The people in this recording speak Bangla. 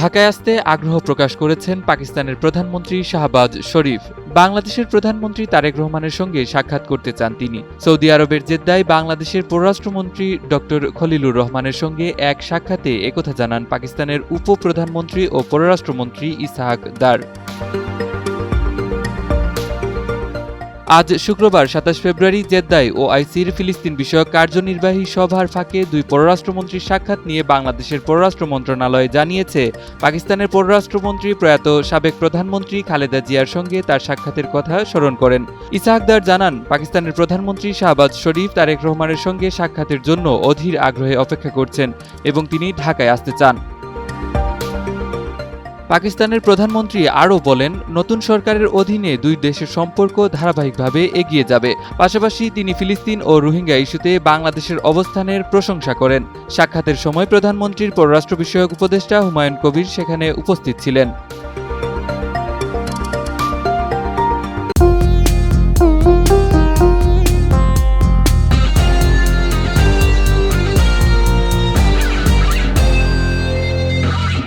ঢাকায় আসতে আগ্রহ প্রকাশ করেছেন পাকিস্তানের প্রধানমন্ত্রী শাহবাজ শরীফ। বাংলাদেশের প্রধানমন্ত্রী তারেক রহমানের সঙ্গে সাক্ষাৎ করতে চান তিনি। সৌদি আরবের জেদ্দায় বাংলাদেশের পররাষ্ট্রমন্ত্রী ডক্টর খলিলুর রহমানের সঙ্গে এক সাক্ষাতে একথা জানান পাকিস্তানের উপপ্রধানমন্ত্রী ও পররাষ্ট্রমন্ত্রী ইসহাক দার। আজ শুক্রবার ২৭ ফেব্রুয়ারি জেদ্দায় ওআইসির ফিলিস্তিন বিষয়ক কার্যনির্বাহী সভার ফাঁকে দুই পররাষ্ট্রমন্ত্রীর সাক্ষাৎ নিয়ে বাংলাদেশের পররাষ্ট্র মন্ত্রণালয় জানিয়েছে, পাকিস্তানের পররাষ্ট্রমন্ত্রী প্রয়াত সাবেক প্রধানমন্ত্রী খালেদা জিয়ার সঙ্গে তার সাক্ষাতের কথা স্মরণ করেন। ইসহাক দার জানান, পাকিস্তানের প্রধানমন্ত্রী শাহবাজ শরীফ তারেক রহমানের সঙ্গে সাক্ষাতের জন্য অধীর আগ্রহে অপেক্ষা করছেন এবং তিনি ঢাকায় আসতে চান। পাকিস্তানের প্রধানমন্ত্রী আরও বলেন, নতুন সরকারের অধীনে দুই দেশের সম্পর্ক ধারাবাহিকভাবে এগিয়ে যাবে। পাশাপাশি তিনি ফিলিস্তিন ও রোহিঙ্গা ইস্যুতে বাংলাদেশের অবস্থানের প্রশংসা করেন। সাক্ষাতের সময় প্রধানমন্ত্রীর পররাষ্ট্র বিষয়ক উপদেষ্টা হুমায়ুন কবির সেখানে উপস্থিত ছিলেন।